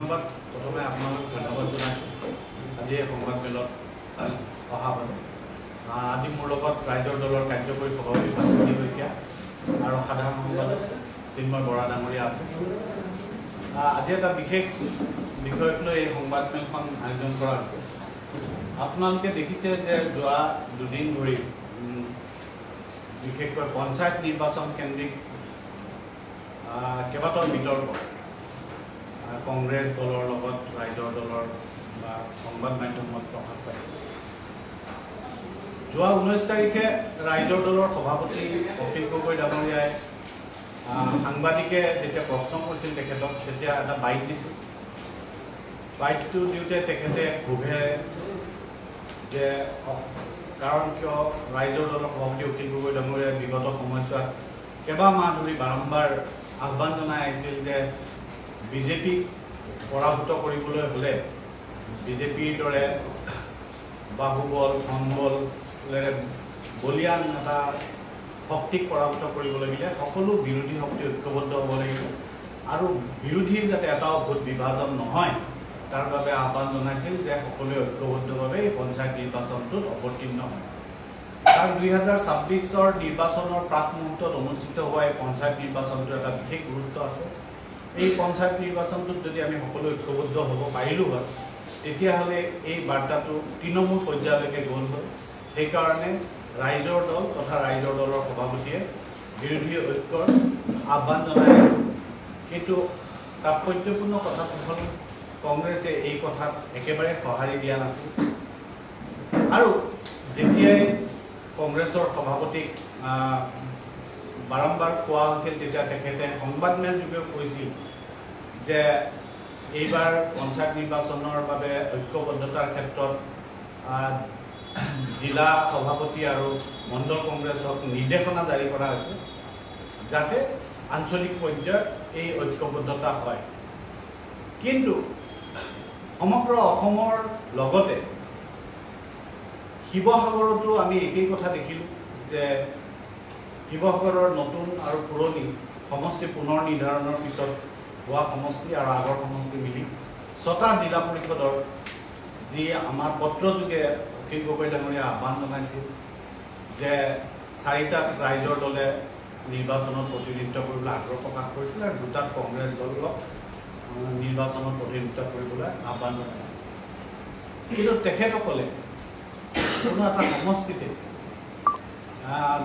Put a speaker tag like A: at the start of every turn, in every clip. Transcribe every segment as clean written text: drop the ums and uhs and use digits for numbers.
A: ধন্যবাদ। প্ৰথমে আপোনালোক ধন্যবাদ জনাইছোঁ আজি এই সংবাদমেলত অহা বাবে। আজি মোৰ লগত ৰাইজৰ দলৰ কাৰ্যকৰী সভাপতি ভাস্কৰী শইকীয়া আৰু সাধাৰণ সম্পাদক চিন্ময় বৰা ডাঙৰীয়া আছে। আজি এটা বিশেষ বিষয়ক লৈ এই সংবাদমেলখন আয়োজন কৰা হৈছে। আপোনালোকে দেখিছে যে যোৱা দুদিন ধৰি বিশেষকৈ পঞ্চায়ত নিৰ্বাচন কেন্দ্ৰিক কেইবাটাও বিতৰ্ক কংগ্ৰেছ দলৰ লগত ৰাইজৰ দলৰ বা সংবাদ মাধ্যমত প্ৰকাশ পাইছে। যোৱা 19 তাৰিখে ৰাইজৰ দলৰ সভাপতি অখিল গগৈ ডাঙৰীয়াই সাংবাদিকে যেতিয়া প্ৰশ্ন কৰিছিল তেখেতক, তেতিয়া এটা বাইট দিছিল। বাইটটো দিওঁতে তেখেতে ক্ষোভেৰে যে কাৰণ কিয় ৰাইজৰ দলৰ সভাপতি অখিল গগৈ ডাঙৰীয়াই বিগত সময়ছোৱাত কেইবামাহ ধৰি বাৰম্বাৰ আহ্বান জনাই আহিছিল যে বিজেপিক পৰাভূত কৰিবলৈ হ'লে বিজেপিৰ দৰে বাহুবল ধনবলেৰে বলিয়ান এটা শক্তিক পৰাভূত কৰিবলৈ হ'লে সকলো বিৰোধী শক্তি ঐক্যবদ্ধ হ'ব লাগিব আৰু বিৰোধীৰ যাতে এটাও ভোট বিভাজন নহয় তাৰ বাবে আহ্বান জনাইছিল যে সকলোৱে ঐক্যবদ্ধভাৱে এই পঞ্চায়ত নিৰ্বাচনটোত অৱতীৰ্ণ হয়। কাৰণ 2026 নিৰ্বাচনৰ প্ৰাক মুহূৰ্তত অনুষ্ঠিত হোৱা এই পঞ্চায়ত নিৰ্বাচনটোৰ এটা বিশেষ গুৰুত্ব আছে। এই পঞ্চায়ত নিৰ্বাচনটোত যদি আমি সকলো ঐক্যবদ্ধ হ'ব পাৰিলোঁ হয়, তেতিয়াহ'লে এই বাৰ্তাটো তৃণমূল পৰ্যায়লৈকে গ'ল হয়। সেইকাৰণে ৰাইজৰ দল তথা ৰাইজৰ দলৰ সভাপতিয়ে বিৰোধী ঐক্যৰ আহ্বান জনাই আছে। কিন্তু তাৎপৰ্যপূৰ্ণ কথাটো হ'ল কংগ্ৰেছে এই কথাত একেবাৰে সঁহাৰি দিয়া নাছিল আৰু যেতিয়াই কংগ্ৰেছৰ সভাপতিক বাৰম্বাৰ কোৱা হৈছিল তেতিয়া তেখেতে সংবাদমেল যোগেও কৈছিল যে এইবাৰ পঞ্চায়ত নিৰ্বাচনৰ বাবে ঐক্যবদ্ধতাৰ ক্ষেত্ৰত জিলা সভাপতি আৰু মণ্ডল কংগ্ৰেছক নিৰ্দেশনা জাৰি কৰা হৈছে যাতে আঞ্চলিক পৰ্যায়ত এই ঐক্যবদ্ধতা হয়। কিন্তু সমগ্ৰ অসমৰ লগতে শিৱসাগৰতো আমি একেই কথা দেখিলোঁ যে শিৱসাগৰৰ নতুন আৰু পুৰণি সমষ্টি পুনৰ নিৰ্ধাৰণৰ পিছত হোৱা সমষ্টি আৰু আগৰ সমষ্টি মিলি 6টা জিলা পৰিষদৰ যি আমাৰ পত্ৰযোগে অখিল গগৈ ডাঙৰীয়া আহ্বান জনাইছিল যে 4টাত ৰাইজৰ দলে নিৰ্বাচনত প্ৰতিনিধিত্ব কৰিবলৈ আগ্ৰহ প্ৰকাশ কৰিছিল আৰু 2টাত কংগ্ৰেছ দলক নিৰ্বাচনত প্ৰতিনিধিত্ব কৰিবলৈ আহ্বান জনাইছিল। কিন্তু তেখেতসকলে কোনো এটা সমষ্টিতে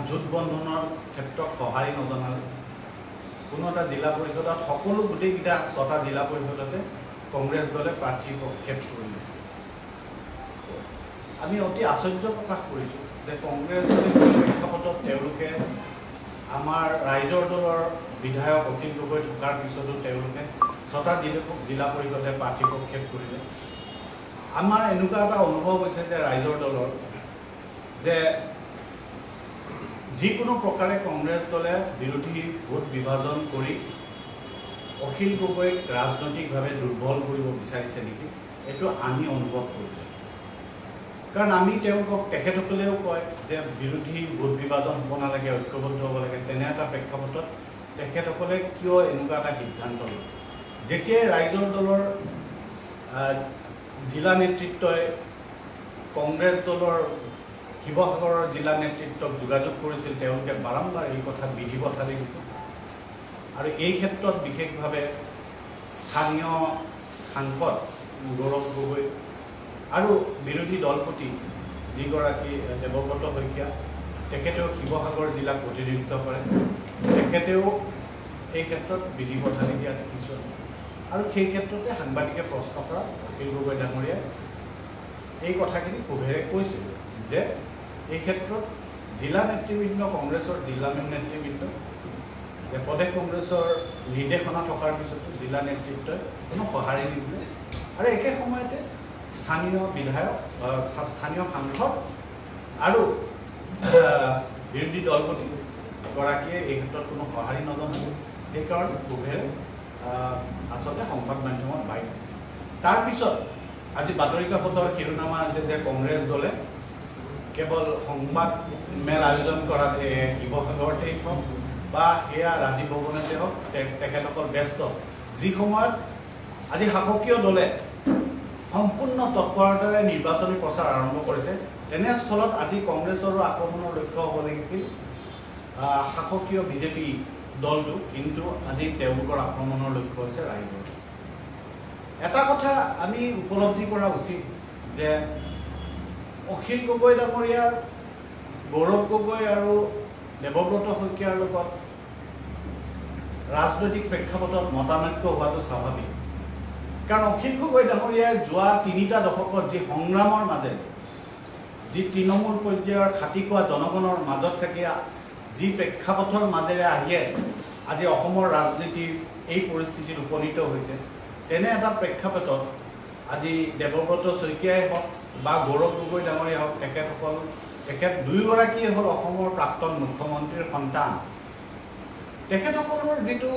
A: জোট বন্ধনৰ ক্ষেত্ৰত সঁহাৰি নজনালে। কোনো এটা জিলা পৰিষদত সকলো গোটেইকেইটা 6টা জিলা পৰিষদতে কংগ্ৰেছ দলে প্ৰাৰ্থী প্ৰক্ষেপ কৰিলে। আমি অতি আশ্চৰ্য প্ৰকাশ কৰিছোঁ যে কংগ্ৰেছ দলে প্ৰেক্ষাপটত তেওঁলোকে আমাৰ ৰাইজৰ দলৰ বিধায়ক অখিল গগৈ থকাৰ পিছতো তেওঁলোকে 6টা জিলা পৰিষদে প্ৰাৰ্থী প্ৰক্ষেপ কৰিলে। আমাৰ এনেকুৱা এটা অনুভৱ হৈছে যে ৰাইজৰ দলৰ যে যিকোনো প্ৰকাৰে কংগ্ৰেছ দলে বিৰোধী ভোট বিভাজন কৰি অখিল গগৈক ৰাজনৈতিকভাৱে দুৰ্বল কৰিব বিচাৰিছে নেকি, এইটো আমি অনুভৱ কৰিছোঁ। কাৰণ আমি তেওঁলোকক তেখেতসকলেও কয় যে বিৰোধী ভোট বিভাজন হ'ব নালাগে, ঐক্যবদ্ধ হ'ব লাগে। তেনে এটা প্ৰেক্ষাপটত তেখেতসকলে কিয় এনেকুৱা এটা সিদ্ধান্ত লয়? যেতিয়াই ৰাইজৰ দলৰ জিলা নেতৃত্বই কংগ্ৰেছ দলৰ শিৱসাগৰৰ জিলা নেতৃত্বক যোগাযোগ কৰিছিল, তেওঁলোকে বাৰম্বাৰ এই কথাত বিধি পথালি দিছিল আৰু এই ক্ষেত্ৰত বিশেষভাৱে স্থানীয় সাংসদ গৌৰৱ গগৈ আৰু বিৰোধী দলপতি যিগৰাকী দেৱব্ৰত শইকীয়া, তেখেতেও শিৱসাগৰ জিলাক প্ৰতিনিধিত্ব কৰে, তেখেতেও এই ক্ষেত্ৰত বিধি পথালি দিয়া দেখিছোঁ। আৰু সেই ক্ষেত্ৰতে সাংবাদিকে প্ৰশ্ন কৰা অখিল গগৈ ডাঙৰীয়াই এই কথাখিনি ক্ষোভেৰে কৈছিল যে এই ক্ষেত্ৰত জিলা নেতৃবৃন্দ কংগ্ৰেছৰ জিলা নেতৃবৃন্দ যে প্ৰদেশ কংগ্ৰেছৰ নিৰ্দেশনা থকাৰ পিছতো জিলা নেতৃত্বই কোনো সঁহাৰি নিদিলে আৰু একে সময়তে স্থানীয় বিধায়ক স্থানীয় সাংসদ আৰু বিৰোধী দলপতিগৰাকীয়ে এই ক্ষেত্ৰত কোনো সঁহাৰি নজনালে। সেইকাৰণে ক্ষোভেৰে আচলতে সংবাদ মাধ্যমত বাইট দিছিল। তাৰপিছত আজি বাতৰি কাকতৰ শিৰোনামা আছে যে কংগ্ৰেছ দলে কেৱল সংবাদ মেল আয়োজন কৰাত শিৱসাগৰতেই হওক বা সেয়া ৰাজীৱ ভৱনতে হওক তেখেতসকল ব্যস্ত, যি সময়ত আজি শাসকীয় দলে সম্পূৰ্ণ তৎপৰতাৰে নিৰ্বাচনী প্ৰচাৰ আৰম্ভ কৰিছে। তেনেস্থলত আজি কংগ্ৰেছৰো আক্ৰমণৰ লক্ষ্য হ'ব লাগিছিল শাসকীয় বিজেপি দলটো, কিন্তু আজি তেওঁলোকৰ আক্ৰমণৰ লক্ষ্য হৈছে ৰাইজৰ। এটা কথা আমি উপলব্ধি কৰা উচিত যে অখিল গগৈ ডাঙৰীয়াৰ, গৌৰৱ গগৈ আৰু দেৱব্ৰত শইকীয়াৰ লগত ৰাজনৈতিক প্ৰেক্ষাপটত মতানৈক্য হোৱাটো স্বাভাৱিক। কাৰণ অখিল গগৈ ডাঙৰীয়াই যোৱা ৩টা দশকত যি সংগ্ৰামৰ মাজেৰে, যি তৃণমূল পৰ্যায়ৰ খাটি খোৱা জনগণৰ মাজত থাকি যি প্ৰেক্ষাপটৰ মাজেৰে আহিয়ে আজি অসমৰ ৰাজনীতিৰ এই পৰিস্থিতিত উপনীত হৈছে, তেনে এটা প্ৰেক্ষাপটত আজি দেৱব্ৰত শইকীয়াই হওক বা গৌৰৱ গগৈ ডাঙৰীয়াই হওক, তেখেত দুয়োগৰাকীয়ে হ'ল অসমৰ প্ৰাক্তন মুখ্যমন্ত্ৰীৰ সন্তান। তেখেতসকলৰ যিটো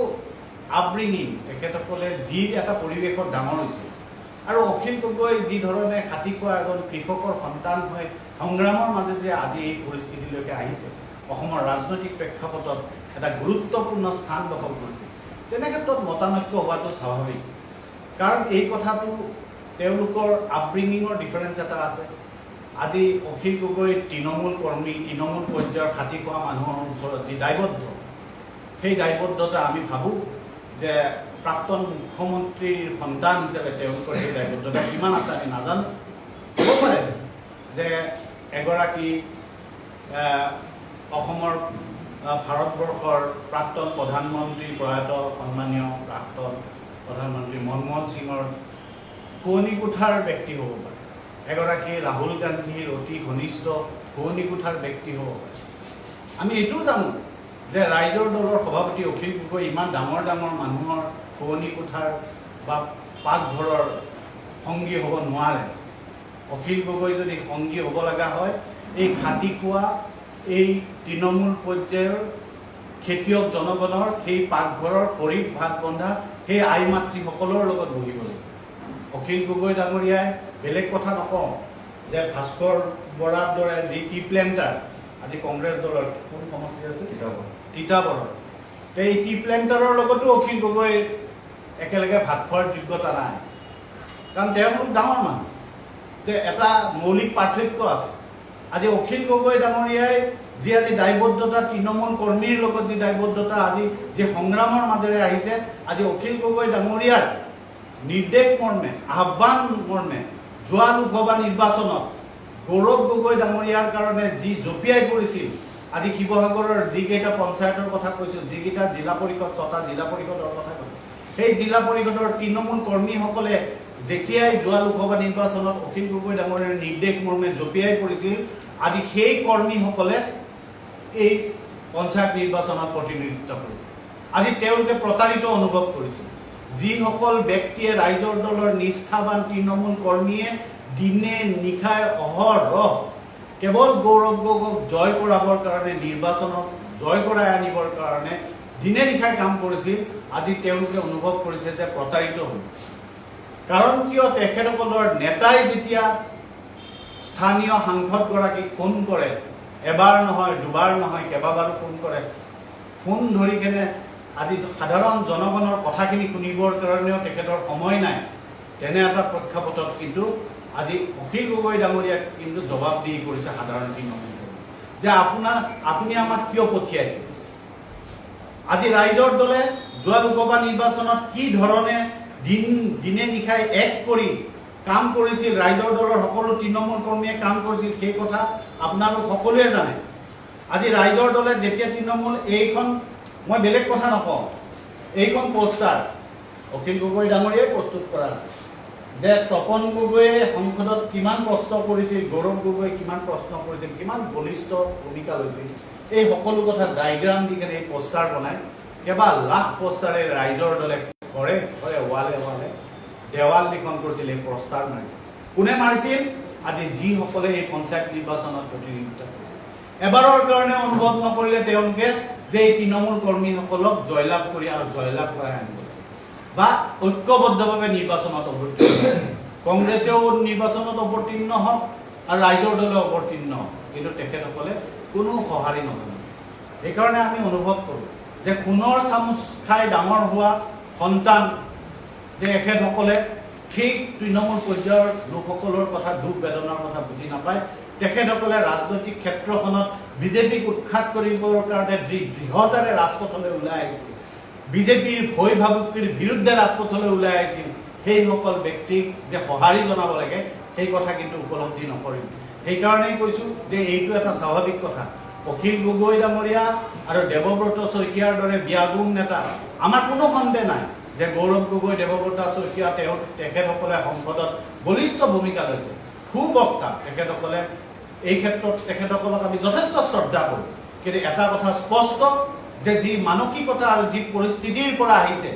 A: আপব্ৰিঙিং, তেখেতসকলে যি এটা পৰিৱেশত ডাঙৰ হৈছে, আৰু অখিল গগৈ যি ধৰণে খাটি খোৱা এজন কৃষকৰ সন্তান হৈ সংগ্ৰামৰ মাজেৰে আজি এই পৰিস্থিতিলৈকে আহিছে, অসমৰ ৰাজনৈতিক প্ৰেক্ষাপটত এটা গুৰুত্বপূৰ্ণ স্থান দখল কৰিছে। তেনে ক্ষেত্ৰত মতানৈক্য হোৱাটো স্বাভাৱিক। কাৰণ এই কথাটো তেওঁলোকৰ আপব্ৰিঙিঙৰ ডিফাৰেঞ্চ এটা আছে। আজি অখিল গগৈ তৃণমূল কৰ্মী, তৃণমূল পৰ্যায়ৰ খাটি খোৱা মানুহৰ ওচৰত যি দায়বদ্ধ, সেই দায়বদ্ধতা আমি ভাবোঁ যে প্ৰাক্তন মুখ্যমন্ত্ৰীৰ সন্তান হিচাপে তেওঁলোকৰ সেই দায়বদ্ধতা কিমান আছে আমি নাজানো। হ'ব পাৰে যে এগৰাকী অসমৰ ভাৰতবৰ্ষৰ প্ৰাক্তন প্ৰধানমন্ত্ৰী, প্ৰয়াত সন্মানীয় প্ৰাক্তন প্ৰধানমন্ত্ৰী মনমোহন সিঙৰ শোৱনি কোঠাৰ ব্যক্তি হ'ব পাৰে, এগৰাকী ৰাহুল গান্ধীৰ অতি ঘনিষ্ঠ শোৱনি কোঠাৰ ব্যক্তি হ'ব পাৰে। আমি এইটোও জানো যে ৰাইজৰ দলৰ সভাপতি অখিল গগৈ ইমান ডাঙৰ ডাঙৰ মানুহৰ শোৱনি কোঠাৰ বা পাকঘৰৰ সংগী হ'ব নোৱাৰে। অখিল গগৈ যদি সংগী হ'ব লগা হয়, এই খাটি খোৱা, এই তৃণমূল পৰ্যায়ৰ খেতিয়ক জনগণৰ সেই পাকঘৰৰ খৰিত ভাত বন্ধা সেই আই মাতৃসকলৰ লগত বহিব লাগিব। অখিল গগৈ ডাঙৰীয়াই বেলেগ কথা নকওঁ যে ভাস্কৰ বৰাৰ দৰে যি টি প্লেণ্টাৰ, আজি কংগ্ৰেছ দলৰ কোন সমষ্টি আছে তিতাবৰৰ, এই টি প্লেণ্টাৰৰ লগতো অখিল গগৈ একেলগে ভাত খোৱাৰ যোগ্যতা নাই। কাৰণ তেওঁলোক ডাঙৰ মানুহ, যে এটা মৌলিক পাৰ্থক্য আছে। আজি অখিল গগৈ ডাঙৰীয়াই যি আজি দায়বদ্ধতা, তৃণমূল কৰ্মীৰ লগত যি দায়বদ্ধতা, আজি যি সংগ্ৰামৰ মাজেৰে আহিছে, আজি অখিল গগৈ ডাঙৰীয়াৰ নিৰ্দেশ মৰ্মে, আহ্বান মৰ্মে যোৱা লোকসভা নিৰ্বাচনত গৌৰৱ গগৈ ডাঙৰীয়াৰ কাৰণে যি জঁপিয়াই পৰিছিল, আজি শিৱসাগৰৰ যিকেইটা পঞ্চায়তৰ কথা কৈছোঁ, যিকেইটা জিলা পৰিষদ, 6টা জিলা পৰিষদৰ কথা কৈছোঁ, সেই জিলা পৰিষদৰ তৃণমূল কৰ্মীসকলে যেতিয়াই যোৱা লোকসভা নিৰ্বাচনত অখিল গগৈ ডাঙৰীয়াৰ নিৰ্দেশ মৰ্মে জঁপিয়াই পৰিছিল, আজি সেই কৰ্মীসকলে এই পঞ্চায়ত নিৰ্বাচনত প্ৰতিনিধিত্ব কৰিছে। আজি তেওঁলোকে প্ৰতাৰিত অনুভৱ কৰিছে। যিসকল ব্যক্তিয়ে ৰাইজৰ দলৰ নিষ্ঠাবান তৃণমূল কৰ্মীয়ে দিনে নিশাই অহৰহ কেৱল গৌৰৱ গগৈক জয় কৰাবৰ কাৰণে, নিৰ্বাচনত জয় কৰাই আনিবৰ কাৰণে দিনে নিশাই কাম কৰিছিল, আজি তেওঁলোকে অনুভৱ কৰিছে যে প্ৰতাৰিত হ'ল। কাৰণ কিয়, তেখেতসকলৰ নেতাই যেতিয়া স্থানীয় সাংসদগৰাকীক ফোন কৰে, এবাৰ নহয়, দুবাৰ নহয়, কেইবাবাৰো ফোন কৰে, ফোন ধৰি কেনে আজি সাধাৰণ জনগণৰ কথাখিনি শুনিবৰ কাৰণেও তেখেতৰ সময় নাই। তেনে এটা প্ৰেক্ষাপটত কিন্তু আজি অখিল গগৈ ডাঙৰীয়াক কিন্তু জবাবদিহি কৰিছে সাধাৰণ তৃণমূল, যে আপুনি আমাক কিয় পঠিয়াইছে। আজি ৰাইজৰ দলে যোৱা লোকসভা নিৰ্বাচনত কি ধৰণে দিনে নিশাই এক কৰি কাম কৰিছিল, ৰাইজৰ দলৰ সকলো তৃণমূল কৰ্মীয়ে কাম কৰিছিল, সেই কথা আপোনালোক সকলোৱে জানে। আজি ৰাইজৰ দলে যেতিয়া তৃণমূল এইখন, মই বেলেগ কথা নকওঁ, এইখন পোষ্টাৰ অখিল গগৈ ডাঙৰীয়াই প্ৰস্তুত কৰা আছে, যে তপন গগৈয়ে সংসদত কিমান প্ৰশ্ন কৰিছিল, গৌৰৱ গগৈ কিমান প্ৰশ্ন কৰিছিল, কিমান বলিষ্ঠ ভূমিকা লৈছিল, এই সকলো কথা ডায়েগ্ৰাম দি কেনে এই পোষ্টাৰ বনাই কেইবা লাখ পোষ্টাৰে ৰাইজৰ দলে ঘৰে ঘৰে ৱালে ৱালে দেৱাল লিখন কৰিছিল, এই পোষ্টাৰ মাৰিছিল। কোনে মাৰিছিল? আজি যিসকলে এই পঞ্চায়ত নিৰ্বাচনত প্ৰতিনিধিত্ব কৰিছিল। এবাৰৰ কাৰণে অনুভৱ নকৰিলে তেওঁলোকে যে এই তৃণমূল কৰ্মীসকলক জয়লাভ কৰি আৰু জয়লাভ কৰাই আনিব বা ঐক্যবদ্ধভাৱে নিৰ্বাচনত অৱতীৰ্ণ, কংগ্ৰেছেও নিৰ্বাচনত অৱতীৰ্ণ হওক আৰু ৰাইজৰ দলে অৱতীৰ্ণ হওক, কিন্তু তেখেতসকলে কোনো সঁহাৰি নকৰে। সেইকাৰণে আমি অনুভৱ কৰোঁ যে সোণৰ চামুচ খাই ডাঙৰ হোৱা সন্তান যে এখেতসকলে সেই তৃণমূল পৰ্যায়ৰ লোকসকলৰ কথা দুখ বেদনাৰ কথা বুজি নাপায়। তেখেতসকলে ৰাজনৈতিক ক্ষেত্ৰখনত বিজেপিক উৎখাত কৰিবৰ কাৰণে দৃঢ়তাৰে ৰাজপথলৈ ওলাই আহিছিল, বিজেপিৰ ভয় ভাবুকিৰ বিৰুদ্ধে ৰাজপথলৈ ওলাই আহিছিল। সেইসকল ব্যক্তিক যে সঁহাৰি জনাব লাগে সেই কথা কিন্তু উপলব্ধি নকৰিল। সেইকাৰণেই কৈছোঁ যে এইটো এটা স্বাভাৱিক কথা। অখিল গগৈ ডাঙৰীয়া আৰু দেৱব্ৰত শইকীয়াৰ দৰে ব্যাগুম নেতা, আমাৰ কোনো সন্দেহ নাই যে গৌৰৱ গগৈ, দেৱব্ৰত শইকীয়া তেখেতসকলে সংসদত বলিষ্ঠ ভূমিকা লৈছে, সুবক্তা তেখেতসকলে। এই ক্ষেত্ৰত তেখেতসকলক আমি যথেষ্ট শ্ৰদ্ধা কৰোঁ। কিন্তু এটা কথা স্পষ্ট যে যি মানসিকতা আৰু যি পৰিস্থিতিৰ পৰা আহিছে,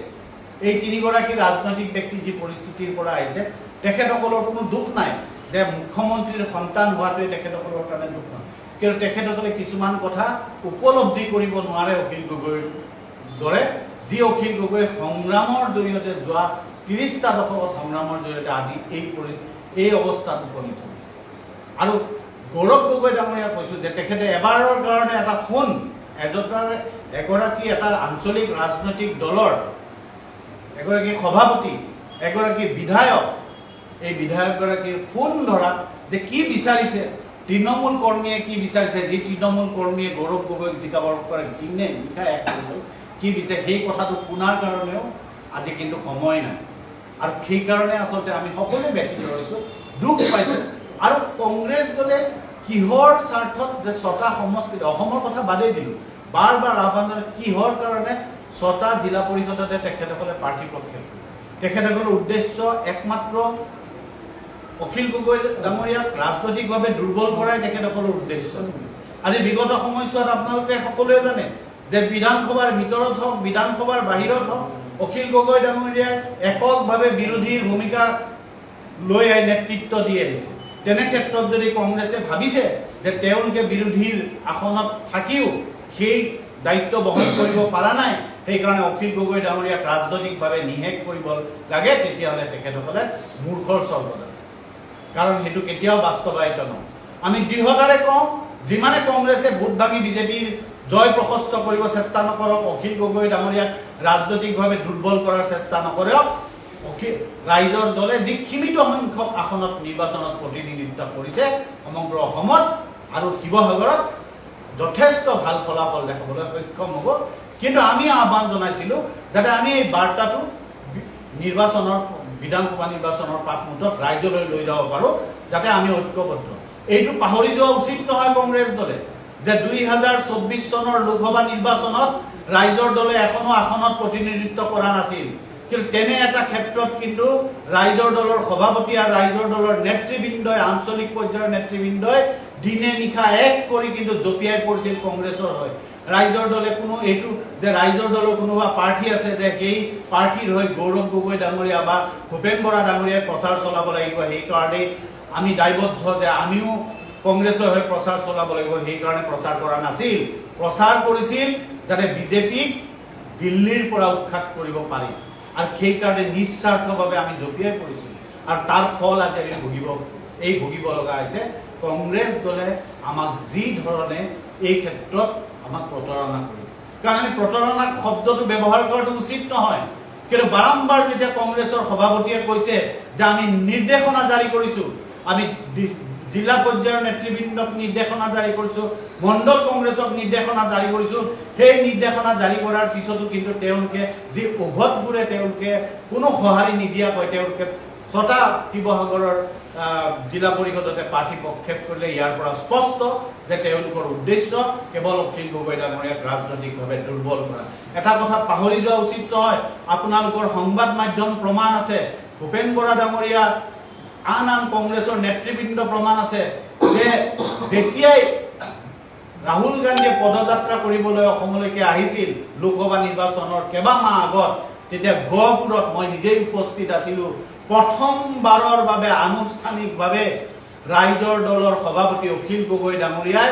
A: এই তিনিগৰাকী ৰাজনৈতিক ব্যক্তি যি পৰিস্থিতিৰ পৰা আহিছে, তেখেতসকলৰ কোনো দুখ নাই যে মুখ্যমন্ত্ৰীৰ সন্তান হোৱাটোৱে তেখেতসকলৰ কাৰণে দুখ নহয়। কিন্তু তেখেতসকলে কিছুমান কথা উপলব্ধি কৰিব নোৱাৰে অখিল গগৈৰ দৰে, যি অখিল গগৈ সংগ্ৰামৰ জৰিয়তে যোৱা ৩০টা দশকত সংগ্ৰামৰ জৰিয়তে আজি এই অৱস্থাত উপনীত হৈছে। আৰু গৌৰৱ গগৈ ডাঙৰীয়া কৈছোঁ যে তেখেতে এবাৰৰ কাৰণে এটা ফোন এগৰাকী এটা আঞ্চলিক ৰাজনৈতিক দলৰ এগৰাকী সভাপতি, এগৰাকী বিধায়ক, এই বিধায়কগৰাকীৰ ফোন ধৰা যে কি বিচাৰিছে, তৃণমূল কৰ্মীয়ে কি বিচাৰিছে, যি তৃণমূল কৰ্মীয়ে গৌৰৱ গগৈক জিকাবৰ পৰা দিনে নিশা এক কৰিছিল, কি বিচাৰে সেই কথাটো শুনাৰ কাৰণেও আজি কিন্তু সময় নাই। আৰু সেইকাৰণে আচলতে আমি সকলোৱে ব্যথিত হৈছোঁ, দুখ পাইছোঁ। আৰু কংগ্ৰেছ দলে কিহৰ স্বাৰ্থত যে ৬টা সমষ্টিত, অসমৰ কথা বাদেই দিলোঁ, বাৰ বাৰ আহ্বান জনাই কিহৰ কাৰণে ৬টা জিলা পৰিষদতে তেখেতসকলে প্ৰাৰ্থী প্ৰক্ষেপ কৰে। তেখেতসকলৰ উদ্দেশ্য একমাত্ৰ অখিল গগৈ ডাঙৰীয়াক ৰাজনৈতিকভাৱে দুৰ্বল কৰাই তেখেতসকলৰ উদ্দেশ্য। আজি বিগত সময়ছোৱাত আপোনালোকে সকলোৱে জানে যে বিধানসভাৰ ভিতৰত হওক, বিধানসভাৰ বাহিৰত হওক, অখিল গগৈ ডাঙৰীয়াই এককভাৱে বিৰোধীৰ ভূমিকা লৈ নেতৃত্ব দি আহিছে। তেনে ক্ষেত্ৰত যদি কংগ্ৰেছে ভাবিছে যে তেওঁলোকে বিৰোধীৰ আসনত থাকিও সেই দায়িত্ব বহন কৰিব পৰা নাই, সেইকাৰণে অখিল গগৈ ডাঙৰীয়াক ৰাজনৈতিকভাৱে নিষেধ কৰিব লাগে, তেতিয়াহ'লে তেখেতসকলে মূৰ্খৰ স্বৰ্গত আছে। কাৰণ সেইটো কেতিয়াও বাস্তৱায়িত নহয়। আমি দৃঢ়তাৰে কওঁ, যিমানে কংগ্ৰেছে ভোট ভাঙি বিজেপিৰ জয় প্ৰশস্ত কৰিব চেষ্টা নকৰক, অখিল গগৈ ডাঙৰীয়াক ৰাজনৈতিকভাৱে দুৰ্বল কৰাৰ চেষ্টা নকৰক, ৰাইজৰ দলে যি সীমিত সংখ্যক আসনত নিৰ্বাচনত প্ৰতিনিধিত্ব কৰিছে সমগ্ৰ অসমত আৰু শিৱসাগৰত যথেষ্ট ভাল ফলাফল দেখাবলৈ সক্ষম হ'ব। কিন্তু আমি আহ্বান জনাইছিলোঁ যাতে আমি এই বাৰ্তাটো বিধানসভা নিৰ্বাচনৰ পাকমুহূৰ্তত ৰাইজলৈ লৈ যাব পাৰোঁ, যাতে আমি ঐক্যবদ্ধ। এইটো পাহৰি যোৱা উচিত নহয় কংগ্ৰেছ দলে যে ২০২৪ চনৰ লোকসভা নিৰ্বাচনত ৰাইজৰ দলে এখনো আসনত প্ৰতিনিধিত্ব কৰা নাছিল। কিন্তু তেনে এটা ক্ষেত্ৰত কিন্তু ৰাইজৰ দলৰ সভাপতি আৰু ৰাইজৰ দলৰ নেতৃবৃন্দই, আঞ্চলিক পৰ্যায়ৰ নেতৃবৃন্দই দিনে নিশা এক কৰি কিন্তু জঁপিয়াই পৰিছিল কংগ্ৰেছৰ হৈ। ৰাইজৰ দলে কোনো এইটো যে ৰাইজৰ দলৰ কোনোবা প্ৰাৰ্থী আছে যে সেই প্ৰাৰ্থীৰ হৈ গৌৰৱ গগৈ ডাঙৰীয়া বা ভূপেন বৰা ডাঙৰীয়াই প্ৰচাৰ চলাব লাগিব, সেইকাৰণেই আমি দায়বদ্ধ যে আমিও কংগ্ৰেছৰ হৈ প্ৰচাৰ চলাব লাগিব, সেইকাৰণে প্ৰচাৰ কৰা নাছিল। প্ৰচাৰ কৰিছিল যাতে বিজেপিক দিল্লীৰ পৰা উৎখাত কৰিব পাৰি, আৰু সেইকাৰণে নিস্বাৰ্থভাৱে আমি জঁপিয়াই পৰিছিলোঁ। আৰু তাৰ ফল আজি আমি ভুগিব লগা হৈছে। কংগ্ৰেছ দলে আমাক যি ধৰণে এই ক্ষেত্ৰত আমাক প্ৰতাৰণা কৰিব, কাৰণ আমি প্ৰতাৰণা শব্দটো ব্যৱহাৰ কৰাটো উচিত নহয়। কিন্তু বাৰম্বাৰ যেতিয়া কংগ্ৰেছৰ সভাপতিয়ে কৈছে যে আমি নিৰ্দেশনা জাৰি কৰিছোঁ, আমি জিলা পৰ্যায়ৰ নেতৃবৃন্দক নিৰ্দেশনা জাৰি কৰিছোঁ, মণ্ডল কংগ্ৰেছক নিৰ্দেশনা জাৰি কৰিছোঁ, সেই নিৰ্দেশনা জাৰি কৰাৰ পিছতো কিন্তু তেওঁলোকে যি উভতবোৰে তেওঁলোকে কোনো সঁহাৰি নিদিয়াকৈ তেওঁলোকে ৬টা শিৱসাগৰৰ জিলা পৰিষদতে প্ৰাৰ্থী প্ৰক্ষেপ কৰিলে। ইয়াৰ পৰা স্পষ্ট যে তেওঁলোকৰ উদ্দেশ্য কেৱল অখিল গগৈ ডাঙৰীয়াক ৰাজনৈতিকভাৱে দুৰ্বল কৰা। এটা কথা পাহৰি যোৱা উচিত নহয়, আপোনালোকৰ সংবাদ মাধ্যম প্ৰমাণ আছে, ভূপেন বৰা ডাঙৰীয়া, আন কংগ্ৰেছৰ নেতৃবৃন্দ প্ৰমাণ আছে যে যেতিয়াই ৰাহুল গান্ধীয়ে পদযাত্ৰা কৰিবলৈ অসমলৈকে আহিছিল লোকসভা নিৰ্বাচনৰ কেইবামাহ আগত, তেতিয়া গহপুৰত মই নিজেই উপস্থিত আছিলোঁ। প্ৰথমবাৰৰ বাবে আনুষ্ঠানিকভাৱে ৰাইজৰ দলৰ সভাপতি অখিল গগৈ ডাঙৰীয়াই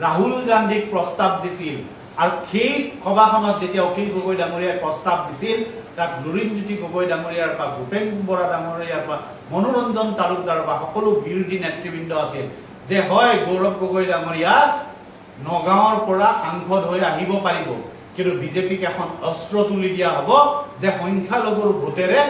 A: ৰাহুল গান্ধীক প্ৰস্তাৱ দিছিল, আৰু সেই সভাখনত যেতিয়া অখিল গগৈ ডাঙৰীয়াই প্ৰস্তাৱ দিছিল, তাত লুৰিণজ্যোতি গগৈ ডাঙৰীয়াৰ পৰা, ভূপেন বৰা ডাঙৰীয়াৰ পৰা, মনোৰঞ্জন তালুকদাৰৰ পৰা সকলো বিৰোধী নেতৃবৃন্দ আছিল যে হয় গৌৰৱ গগৈ ডাঙৰীয়া নগাঁৱৰ পৰা সাংসদ হৈ আহিব পাৰিব, কিন্তু বিজেপিক এখন অস্ত্ৰ তুলি দিয়া হ'ব যে সংখ্যালঘুৰ ভোটেৰে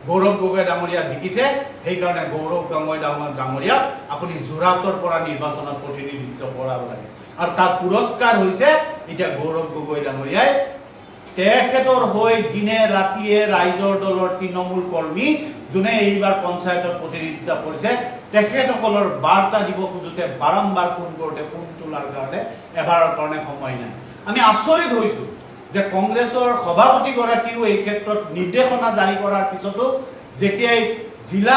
A: গৌৰৱ গগৈ ডাঙৰীয়া জিকিছে, সেইকাৰণে গৌৰৱ গগৈ ডাঙৰীয়াক আপুনি যোৰহাটৰ পৰা নিৰ্বাচনত প্ৰতিনিধিত্ব কৰাব লাগে। আৰু তাৰ পুৰস্কাৰ হৈছে এতিয়া গৌৰৱ গগৈ ডাঙৰীয়াই তেখেতৰ হৈ দিনে ৰাতিয়ে ৰাইজৰ দলৰ তৃণমূল কৰ্মী যোনে এইবাৰ পঞ্চায়তত প্ৰতিনিধিত্ব কৰিছে তেখেতসকলৰ বাৰ্তা দিব খোজোতে বাৰম্বাৰ ফোন কৰোঁতে ফোন তোলাৰ কাৰণে এবাৰৰ কাৰণে সময় নাই। আমি আচৰিত হৈছো যে কংগ্ৰেছৰ সভাপতিগৰাকীও এই ক্ষেত্ৰত নিৰ্দেশনা জাৰি কৰাৰ পিছতো যেতিয়াই জিলা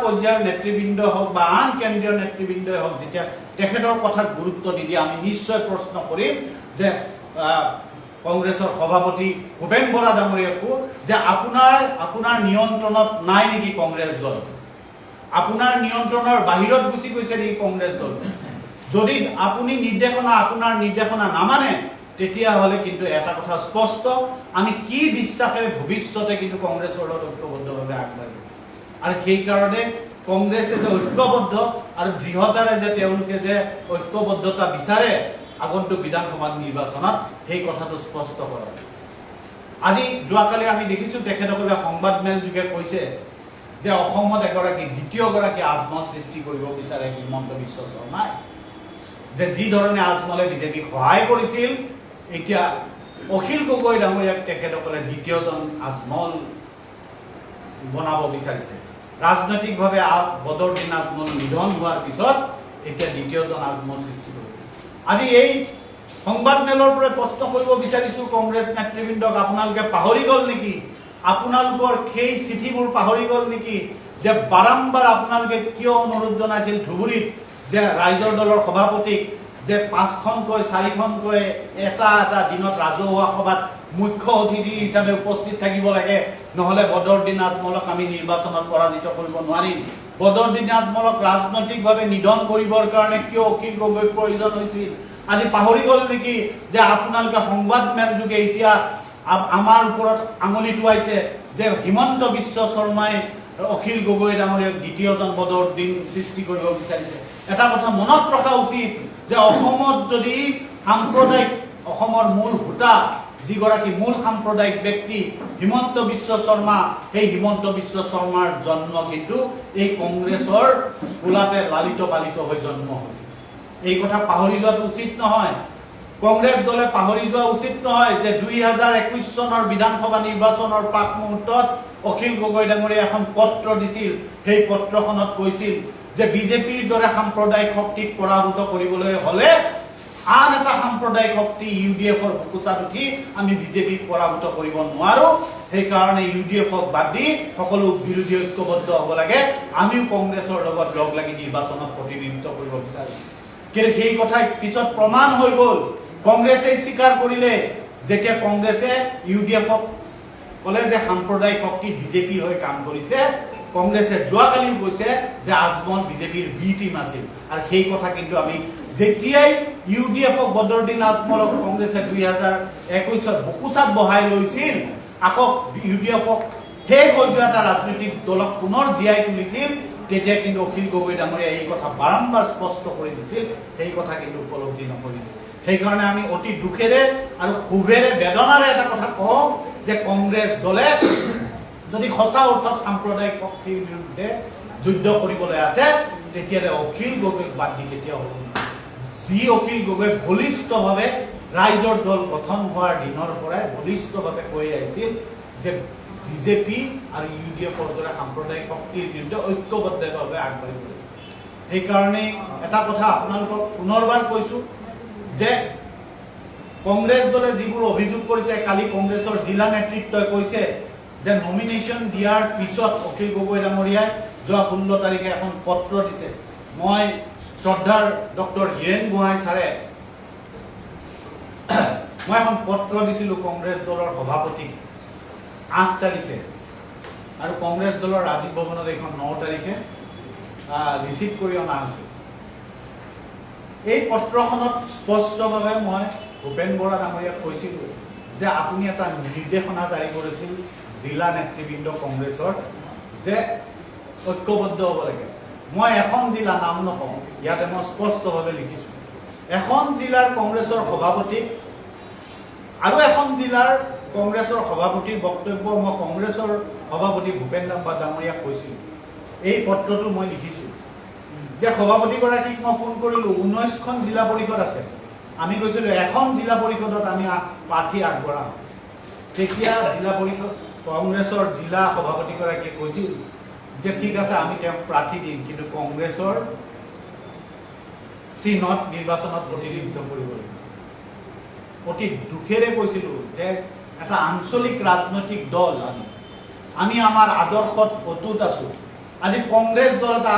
A: পৰ্যায়ৰ নেতৃবৃন্দ হওক বা আন কেন্দ্ৰীয় নেতৃবৃন্দই হওক যেতিয়া তেখেতৰ কথাত গুৰুত্ব নিদিয়ে আমি নিশ্চয় প্ৰশ্ন কৰিম যে কংগ্ৰেছৰ সভাপতি ভূপেন বৰা ডাঙৰীয়াকো যে আপোনাৰ নিয়ন্ত্ৰণত নাই নেকি কংগ্ৰেছ দল, আপোনাৰ নিয়ন্ত্ৰণৰ বাহিৰত গুচি গৈছে নেকি কংগ্ৰেছ দল। যদি আপুনি আপোনাৰ নিৰ্দেশনা নামানে তেতিয়াহ'লে কিন্তু এটা কথা স্পষ্ট, আমি কি বিশ্বাসেৰে ভৱিষ্যতে কিন্তু কংগ্ৰেছৰ লগত ঐক্যবদ্ধভাৱে আগবাঢ়িম। আৰু সেইকাৰণে কংগ্ৰেছে যে ঐক্যবদ্ধ আৰু দৃঢ়তাৰে যে তেওঁলোকে যে ঐক্যবদ্ধতা বিচাৰে আগন্তুক বিধানসভা নিৰ্বাচনত সেই কথাটো স্পষ্ট কৰা। আজি যোৱাকালি আমি দেখিছোঁ তেখেতসকলে সংবাদমেল যোগে কৈছে যে অসমত দ্বিতীয়গৰাকী আজমল সৃষ্টি কৰিব বিচাৰে হিমন্ত বিশ্ব শৰ্মাই, যে যি ধৰণে আজমলে বিজেপিক সহায় কৰিছিল এতিয়া অখিল গগৈ ডাঙৰীয়াক তেখেতসকলে দ্বিতীয়জন আজমল বনাব বিচাৰিছে। ৰাজনৈতিকভাৱে বদৰুদ্দিন আজমল নিধন হোৱাৰ পিছত এতিয়া দ্বিতীয়জন আজমল সৃষ্টি কৰিব। আজি এই সংবাদমেলৰ পৰা প্ৰশ্ন কৰিব বিচাৰিছো কংগ্ৰেছ নেতৃবৃন্দক, আপোনালোকে পাহৰি গ'ল নেকি? আপোনালোকৰ সেই চিঠিবোৰ পাহৰি গ'ল নেকি যে বাৰম্বাৰ আপোনালোকে কিয় অনুৰোধ জনাইছিল ধুবুৰীত যে ৰাইজৰ দলৰ সভাপতিক যে 5খনকৈ 4খনকৈ এটা দিনত ৰাজহুৱা সভাত মুখ্য অতিথি হিচাপে উপস্থিত থাকিব লাগে, নহ'লে বদৰুদ্দিন আজমলক আমি নিৰ্বাচনত পৰাজিত কৰিব নোৱাৰিম। বদৰুদ্দিন আজমলক ৰাজনৈতিকভাৱে নিধন কৰিবৰ কাৰণে কিয় অখিল গগৈৰ প্ৰয়োজন হৈছিল? আজি পাহৰি গ'ল নেকি যে আপোনালোকে সংবাদমেল যোগে এতিয়া আমাৰ ওপৰত আঙুলি টোৱাইছে যে হিমন্ত বিশ্ব শৰ্মাই অখিল গগৈ ডাঙৰীয়াক দ্বিতীয়জন বদৰুদ্দিন সৃষ্টি কৰিব বিচাৰিছে। এটা কথা মনত ৰখা উচিত যে অসমত যদি অসমৰ মূল ভোটা যিগৰাকী মূল সাম্প্ৰদায়িক ব্যক্তি হিমন্ত বিশ্ব শৰ্মা, সেই হিমন্ত বিশ্ব শৰ্মাৰ জন্ম কিন্তু এই কংগ্ৰেছৰ কোলাতে লালিত পালিত হৈ জন্ম হৈছে। এই কথা পাহৰি যোৱাটো উচিত নহয়। কংগ্ৰেছ দলে পাহৰি যোৱা উচিত নহয় যে 2021 চনৰ বিধানসভা নিৰ্বাচনৰ প্ৰাক মুহূৰ্তত অখিল গগৈ ডাঙৰীয়াই এখন পত্ৰ দিছিল। সেই পত্ৰখনত কৈছিল যে বিজেপিৰ দৰে সাম্প্ৰদায়িক শক্তিক পৰাভূত কৰিবলৈ হলে আন এটা সাম্প্ৰদায়িক শক্তি UDFৰ বুকুচাত উঠি আমি বিজেপিক পৰাভূত কৰিব নোৱাৰো। সেইকাৰণে UDFক বাদ দি সকলো বিৰোধী ঐক্যবদ্ধ হ'ব লাগে, আমিও কংগ্ৰেছৰ লগত লগ লাগি নিৰ্বাচনত প্ৰতিনিধিত্ব কৰিব বিচাৰো। কিন্তু সেই কথাই পিছত প্ৰমাণ হৈ গ'ল। কংগ্ৰেছে স্বীকাৰ কৰিলে যেতিয়া কংগ্ৰেছে UDFক ক'লে যে সাম্প্ৰদায়িক শক্তি বিজেপিৰ হৈ কাম কৰিছে। কংগ্ৰেছে যোৱাকালিও কৈছে যে আজমল বিজেপিৰ বি টিম আছিল। আৰু সেই কথা কিন্তু আমি যেতিয়াই UDFক বদৰুদ্দিন আজমলক কংগ্ৰেছে 2021 বুকুচাত বহাই লৈছিল, আকৌ UDFক শেষ হৈ যোৱা এটা ৰাজনৈতিক দলক পুনৰ জীয়াই তুলিছিল, তেতিয়া কিন্তু অখিল গগৈ ডাঙৰীয়াই এই কথা বাৰম্বাৰ স্পষ্ট কৰি দিছিল, সেই কথা কিন্তু উপলব্ধি নকৰিল। সেইকাৰণে আমি অতি দুখেৰে আৰু ক্ষোভেৰে বেদনাৰে এটা কথা কওঁ যে কংগ্ৰেছ দলে যদি সঁচা অৰ্থত সাম্প্ৰদায়িক শক্তিৰ বিৰুদ্ধে যুদ্ধ কৰিবলৈ আছে তেতিয়াহ'লে অখিল গগৈক বাদ দি কেতিয়াও হ'ব নোৱাৰে। যি অখিল গগৈ বলিষ্ঠভাৱে ৰাইজৰ দল গঠন হোৱাৰ দিনৰ পৰাই বলিষ্ঠভাৱে কৈ আহিছিল যে বিজেপি আৰু UDFৰ দৰে সাম্প্ৰদায়িক শক্তিৰ বিৰুদ্ধে ঐক্যবদ্ধভাৱে আগবাঢ়িব। সেইকাৰণে এটা কথা আপোনালোকক পুনৰবাৰ কৈছোঁ যে কংগ্ৰেছ দলে যিবোৰ অভিযোগ কৰিছে, কালি কংগ্ৰেছৰ জিলা নেতৃত্বই কৈছে যে নমিনেশ্যন দিয়াৰ পিছত অখিল গগৈ ডাঙৰীয়াই যোৱা 16 তাৰিখে এখন পত্ৰ দিছে। মই শ্ৰদ্ধাৰ ডক্টৰ হীৰেণ গোহাঁই ছাৰে মই এখন পত্ৰ দিছিলোঁ কংগ্ৰেছ দলৰ সভাপতিক 8 তাৰিখে, আৰু কংগ্ৰেছ দলৰ ৰাজীৱ ভৱনত এইখন 9 তাৰিখে ৰিচিভ কৰি অনা হৈছে। এই পত্ৰখনত স্পষ্টভাৱে মই ভূপেন বৰা ডাঙৰীয়াক কৈছিলোঁ যে আপুনি এটা নিৰ্দেশনা জাৰি কৰিছিল জিলা নেতৃবৃন্দ কংগ্ৰেছৰ যে ঐক্যবদ্ধ হ'ব লাগে। মই এখন জিলা নাম নকওঁ, ইয়াতে মই স্পষ্টভাৱে লিখিছোঁ, এখন জিলাৰ কংগ্ৰেছৰ সভাপতিক আৰু এখন জিলাৰ কংগ্ৰেছৰ সভাপতিৰ বক্তব্য মই কংগ্ৰেছৰ সভাপতি ভূপেন ডাঙৰীয়াক কৈছিলোঁ। এই পত্ৰটো মই লিখিছোঁ যে সভাপতিগৰাকীক মই ফোন কৰিলোঁ, 19খন জিলা পৰিষদ আছে, আমি কৈছিলোঁ এখন জিলা পৰিষদত আমি প্ৰাৰ্থী আগবঢ়াম। তেতিয়া জিলা পৰিষদ কংগ্ৰেছৰ জিলা সভাপতিগৰাকীয়ে কৈছিল যে ঠিক আছে আমি তেওঁক প্ৰাৰ্থী দিম, কিন্তু কংগ্ৰেছৰ চিহ্নত নিৰ্বাচনত প্ৰতিনিধিত্ব কৰিব লাগিব। অতি দুখেৰে কৈছিলোঁ যে এটা আঞ্চলিক ৰাজনৈতিক দল আমি আমাৰ আদৰ্শত অটুট আছোঁ। আজি কংগ্ৰেছ দল এটা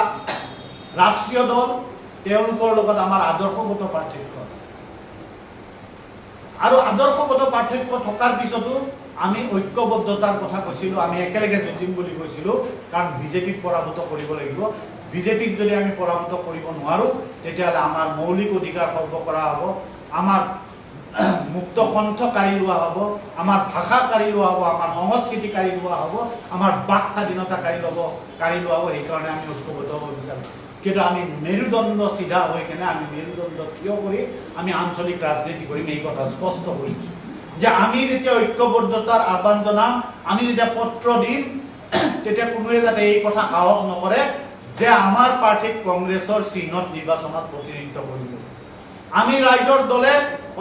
A: ৰাষ্ট্ৰীয় দল, তেওঁলোকৰ লগত আমাৰ আদৰ্শগত পাৰ্থক্য আছে, আৰু আদৰ্শগত পাৰ্থক্য থকাৰ পিছতো আমি ঐক্যবদ্ধতাৰ কথা কৈছিলোঁ, আমি একেলগে যুঁজিম বুলি কৈছিলোঁ, কাৰণ বিজেপিক পৰাভূত কৰিব লাগিব। বিজেপিক যদি আমি পৰাভূত কৰিব নোৱাৰোঁ তেতিয়াহ'লে আমাৰ মৌলিক অধিকাৰ সৰ্ব কৰা হ'ব, আমাৰ মুক্ত কণ্ঠ কাঢ়ি লোৱা হ'ব, আমাৰ ভাষা কাঢ়ি লোৱা হ'ব, আমাৰ সংস্কৃতি কাঢ়ি লোৱা হ'ব, আমাৰ বাক স্বাধীনতা কাঢ়ি লোৱা হ'ব। সেইকাৰণে আমি ঐক্যবদ্ধ হ'ব বিচাৰোঁ। কিন্তু আমি মেৰুদণ্ড চিধা হৈ কেনে আমি মেৰুদণ্ড থিয় কৰি আমি আঞ্চলিক ৰাজনীতি কৰিম, এই কথা স্পষ্ট কৰিছোঁ যে আমি যেতিয়া ঐক্যবদ্ধতাৰ আহ্বান জনাম, আমি যেতিয়া পত্ৰ দিম, তেতিয়া কোনোৱে যাতে এই কথা সাহস নকৰে যে আমাৰ প্ৰাৰ্থীক কংগ্ৰেছৰ চিহ্নত নিৰ্বাচনত প্ৰতিনিধিত্ব কৰিব। আমি ৰাইজৰ দলে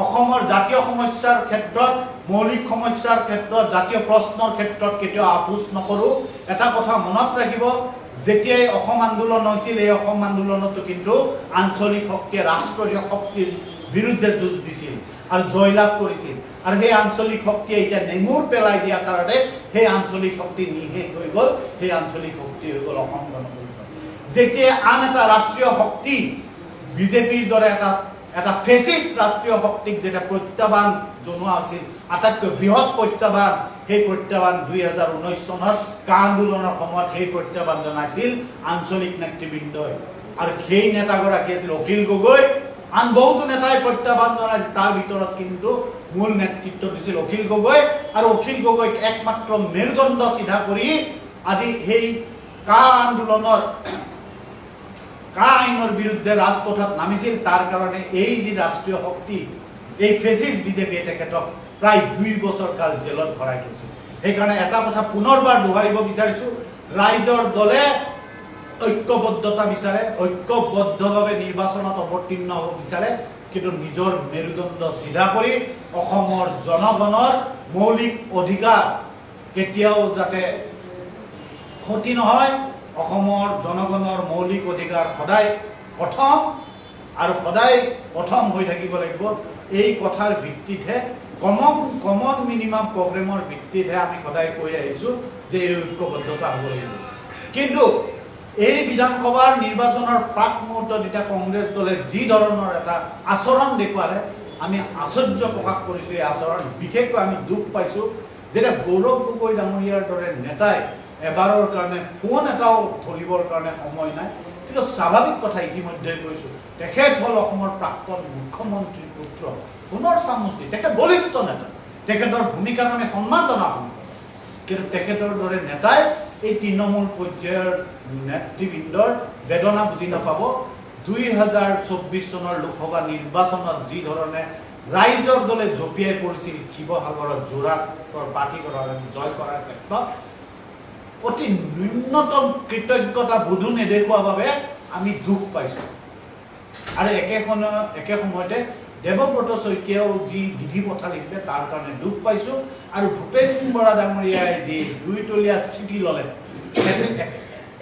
A: অসমৰ জাতীয় সমস্যাৰ ক্ষেত্ৰত, মৌলিক সমস্যাৰ ক্ষেত্ৰত, জাতীয় প্ৰশ্নৰ ক্ষেত্ৰত কেতিয়াও আপোচ নকৰোঁ। এটা কথা মনত ৰাখিব, যেতিয়াই অসম আন্দোলন হৈছিল, এই অসম আন্দোলনতো কিন্তু আঞ্চলিক শক্তিয়ে ৰাষ্ট্ৰীয় শক্তিৰ বিৰুদ্ধে যুঁজ দিছিল আৰু জয়লাভ কৰিছিল, আৰু সেই আঞ্চলিক শক্তিয়ে এতিয়া নেমুৰ পেলাই দিয়াৰ কাৰণে সেই আঞ্চলিক শক্তি নিঃশেষ হৈ গ'ল। সেই আঞ্চলিক শক্তি হৈ গ'ল অসম গণ পৰিষদ। যেতিয়া আন এটা ৰাষ্ট্ৰীয় শক্তি বিজেপিৰ দৰে এটা ফেচিষ্ট ৰাষ্ট্ৰীয় শক্তিক যেতিয়া প্ৰত্যাহ্বান জনোৱা হৈছিল, আটাইতকৈ বৃহৎ প্ৰত্যাহ্বান, সেই প্ৰত্যাহ্বান 2019 চনৰ কা আন্দোলনৰ সময়ত সেই প্ৰত্যাহ্বান জনাইছিল আঞ্চলিক নেতৃবৃন্দই, আৰু সেই নেতাগৰাকী আছিল অখিল গগৈ। আন বহুতো নেতাই প্ৰত্যাহ্বান জনাইছিল, তাৰ ভিতৰত কিন্তু মূল নেতৃত্ব দিছিল অখিল গগৈ, আৰু অখিল গগৈক একমাত্ৰ মেৰুদণ্ড চিধা কৰি আজি সেই কা আন্দোলনৰ কা আইনৰ বিৰুদ্ধে ৰাজপথত নামিছিল। তাৰ কাৰণে এই যি ৰাষ্ট্ৰীয় শক্তি, এই ফেচিষ্ট বিজেপিয়ে তেখেতক প্ৰায় 2 বছৰ কাল জেলত ভৰাই থৈছিল। সেইকাৰণে এটা কথা পুনৰবাৰ দোহাৰিব বিচাৰিছোঁ, ৰাইজৰ দলে ঐক্যবদ্ধতা বিচাৰে, ঐক্যবদ্ধভাৱে নিৰ্বাচনত অৱতীৰ্ণ হ'ব বিচাৰে, কিন্তু নিজৰ মেৰুদণ্ড চিধা কৰি অসমৰ জনগণৰ মৌলিক অধিকাৰ কেতিয়াও যাতে ক্ষতি নহয়, অসমৰ জনগণৰ মৌলিক অধিকাৰ সদায় প্ৰথম আৰু সদায় প্ৰথম হৈ থাকিব লাগিব। এই কথাৰ ভিত্তিতহে কমন মিনিমাম প্ৰগ্ৰেমৰ ভিত্তিতহে আমি সদায় কৈ আহিছোঁ যে এই ঐক্যবদ্ধতা হ'ব লাগিব। কিন্তু এই বিধানসভাৰ নিৰ্বাচনৰ প্ৰাক মুহূৰ্তত এতিয়া কংগ্ৰেছ দলে যি ধৰণৰ এটা আচৰণ দেখুৱালে, আমি আশ্চৰ্য প্ৰকাশ কৰিছোঁ। এই আচৰণ বিশেষকৈ আমি দুখ পাইছোঁ যেতিয়া গৌৰৱ গগৈ ডাঙৰীয়াৰ দৰে নেতাই এবাৰৰ কাৰণে ফোন এটাও ধৰিবৰ কাৰণে সময় নাই। কিন্তু স্বাভাৱিক কথা ইতিমধ্যে কৈছোঁ, তেখেত হ'ল অসমৰ প্ৰাক্তন মুখ্যমন্ত্ৰীৰ পুত্ৰ, সোণৰ চামুচি, তেখেত বলিষ্ঠ নেতা, তেখেতৰ ভূমিকাক আমি সন্মান জনাওঁ। কিন্তু তেখেতৰ দৰে নেতাই এই তৃণমূল পৰ্যায়ৰ নেতৃবৃন্দৰ বেদনা বুজি নাপাব। 2024 চনৰ লোকসভা নিৰ্বাচনত যি ধৰণে ৰাইজৰ দলে জঁপিয়াই পৰিছিল শিৱসাগৰত যোৰহাটৰ প্ৰাৰ্থীগৰাকীক জয় কৰাৰ ক্ষেত্ৰত, অতি ন্যূনতম কৃতজ্ঞতা বোধো নেদেখুওৱাৰ বাবে আমি দুখ পাইছোঁ। আৰু একে সময়তে দেৱব্ৰত শইকীয়াও যি বিধি পথা লিখিলে তাৰ কাৰণে দুখ পাইছোঁ। আৰু ভূপেন বৰা ডাঙৰীয়াই যি 2তলীয়া স্থিতি ল'লে,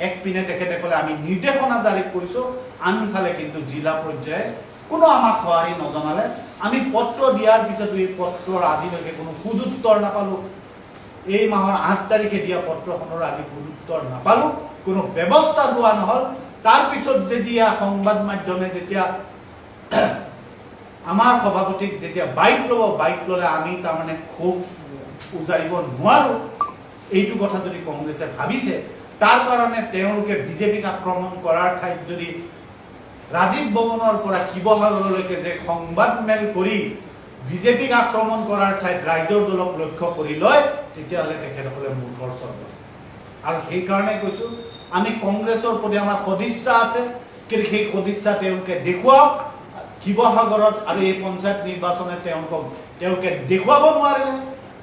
A: একপিনে তেখেতে ক'লে আমি নিৰ্দেশনা জাৰি কৰিছোঁ, আনফালে কিন্তু জিলা পৰ্যায়ে কোনো আমাক সঁহাৰি নজনালে। আমি পত্ৰ দিয়াৰ পিছতো এই পত্ৰৰ আজিলৈকে কোনো সুদুত্তৰ নাপালোঁ। এই মাহৰ 8 তাৰিখে দিয়া পত্ৰখনৰ আজি সুদুত্তৰ নাপালোঁ, কোনো ব্যৱস্থা লোৱা নহ'ল। তাৰপিছত যেতিয়া সংবাদ মাধ্যমে যেতিয়া আমাৰ সভাপতিক যেতিয়া বাইক ল'লে আমি তাৰমানে ক্ষোভ উজাৰিব নোৱাৰোঁ। এইটো কথা যদি কংগ্ৰেছে ভাবিছে, তাৰ কাৰণে তেওঁলোকে বিজেপিক আক্ৰমণ কৰাৰ ঠাইত যদি ৰাজীৱ ভৱনৰ পৰা শিৱসাগৰলৈকে যে সংবাদমেল কৰি বিজেপিক আক্ৰমণ কৰাৰ ঠাইত ৰাইজৰ দলক লক্ষ্য কৰি লয়, তেতিয়াহ'লে তেখেতসকলে মূৰ্খৰ স্বৰ্গ। আৰু সেইকাৰণে কৈছোঁ, আমি কংগ্ৰেছৰ প্ৰতি আমাৰ সদিচ্ছা আছে, কিন্তু সেই সদিচ্ছা তেওঁলোকে দেখুৱাওক। শিৱসাগৰত আৰু এই পঞ্চায়ত নিৰ্বাচনে তেওঁলোকে দেখুৱাব নোৱাৰিলে।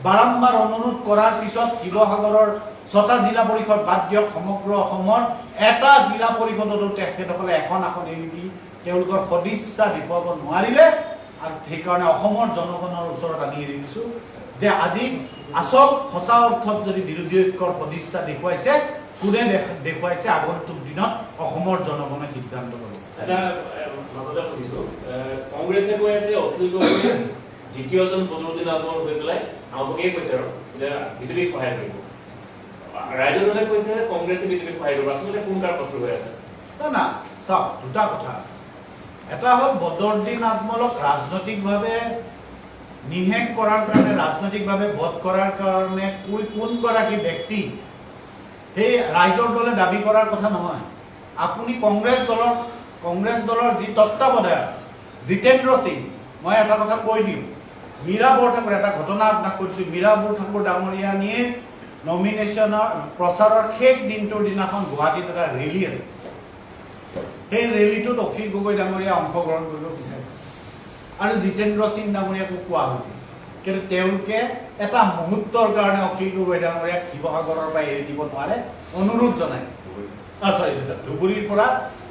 A: বাৰম্বাৰ অনুৰোধ কৰাৰ পিছত শিৱসাগৰৰ 6টা জিলা পৰিষদ বাদ দিয়ক সমগ্ৰ অসমৰ এটা জিলা পৰিষদতো তেখেতসকলে এখন এৰি দি তেওঁলোকৰ সদিচ্ছা দেখুৱাব নোৱাৰিলে আৰু সেইকাৰণে অসমৰ জনগণৰ ওচৰত আমি এৰি দিছোঁ যে আজি আচল সঁচা অৰ্থত যদি বিৰোধী ঐক্যৰ সদিচ্ছা দেখুৱাইছে কোনে দেখুৱাইছে আগন্তুক দিনত অসমৰ জনগণে সিদ্ধান্ত ল'ব।
B: এটা মাজতে শুনিছোঁ কংগ্ৰেছে কৈ আছে অখিল গগৈ দ্বিতীয়জন বদৰুদ্দিন আজমল হৈ পেলাই আওপকীয়ে কৈছে আৰু যে বিজেপিক সহায় কৰিব। ৰাইজৰ দলে কৈছে কংগ্ৰেছে বিজেপিক সহায় কৰিব। আচলতে কোন কাৰ পত্ৰ হৈ আছে?
A: না চাওক, দুটা কথা আছে। এটা হ'ল বদৰুদ্দিন আজমলক ৰাজনৈতিকভাৱে নিশেষ কৰাৰ কাৰণে, ৰাজনৈতিকভাৱে বধ কৰাৰ কাৰণে কোনগৰাকী ব্যক্তি সেই ৰাইজৰ দলে দাবী কৰাৰ কথা নহয়। আপুনি কংগ্ৰেছ দলৰ যি তত্ত্বাৱধায়ক জিতেন্দ্ৰ সিং, মই এটা কথা কৈ দিওঁ, মীৰা বৰঠাকুৰ, এটা ঘটনা আপোনাক কৈছোঁ, মীৰা বৰঠাকুৰ ডাঙৰীয়ানীয়ে নমিনেশ্যনৰ প্ৰচাৰৰ শেষ দিনটোৰ দিনাখন গুৱাহাটীত এটা ৰেলী আছে। সেই ৰেলীটোত অখিল গগৈ ডাঙৰীয়া অংশগ্ৰহণ কৰিব বিচাৰিছে আৰু জিতেন্দ্ৰ সিং ডাঙৰীয়াকো কোৱা হৈছিল, কিন্তু তেওঁলোকে এটা মুহূৰ্তৰ কাৰণে অখিল গগৈ ডাঙৰীয়াক শিৱসাগৰৰ পৰা এৰি দিব নোৱাৰে, অনুৰোধ জনাইছে। ধুবুৰীৰ পৰা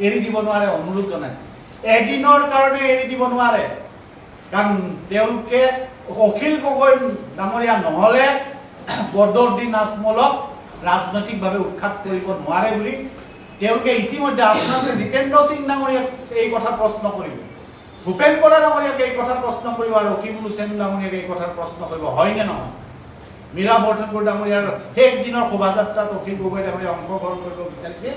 A: এৰি দিব নোৱাৰে, অনুৰোধ জনাইছে। এদিনৰ কাৰণে এৰি দিব নোৱাৰে, কাৰণ তেওঁলোকে অখিল গগৈ ডাঙৰীয়া নহ'লে বদৰুদ্দিন আজমলক ৰাজনৈতিকভাৱে উৎখাত কৰিব নোৱাৰে বুলি তেওঁলোকে ইতিমধ্যে আপোনালোকে জিতেন্দ্ৰ সিং ডাঙৰীয়াক এই কথা প্ৰশ্ন কৰিব, ভূপেন বৰা ডাঙৰীয়াক এই কথা প্ৰশ্ন কৰিব আৰু ৰকিবুল হুছেইন ডাঙৰীয়াক এই কথা প্ৰশ্ন কৰিব, হয়নে নহয়? মীৰা বৰঠাকুৰ ডাঙৰীয়াৰ শেষ দিনৰ শোভাযাত্ৰাত অখিল গগৈ ডাঙৰীয়া অংশগ্ৰহণ কৰিব বিচাৰিছিল,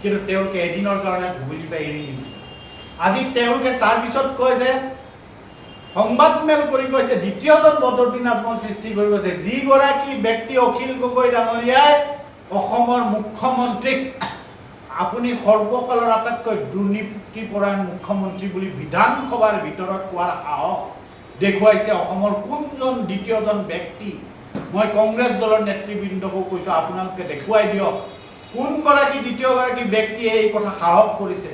A: কিন্তু তেওঁলোকে এদিনৰ কাৰণে ধুবুৰীৰ পৰা এৰি দিছিল। আজি তেওঁলোকে তাৰপিছত কয় যে সংবাদমেল কৰি কৈছে দ্বিতীয়জন বদৰুদ্দিন আজমল সৃষ্টি কৰি কৈছে, যিগৰাকী ব্যক্তি অখিল গগৈ ডাঙৰীয়াই অসমৰ মুখ্যমন্ত্ৰীক আপুনি সৰ্বকালৰ আটাইতকৈ দুৰ্নীতিপৰায়ণ মুখ্যমন্ত্ৰী বুলি বিধানসভাৰ ভিতৰত কোৱাৰ সাহস দেখুৱাইছে অসমৰ কোনজন দ্বিতীয়জন ব্যক্তি? মই কংগ্ৰেছ দলৰ নেতৃবৃন্দকো কৈছোঁ, আপোনালোকে দেখুৱাই দিয়ক কোনগৰাকী দ্বিতীয়গৰাকী ব্যক্তিয়ে এই কথা সাহস কৰিছে,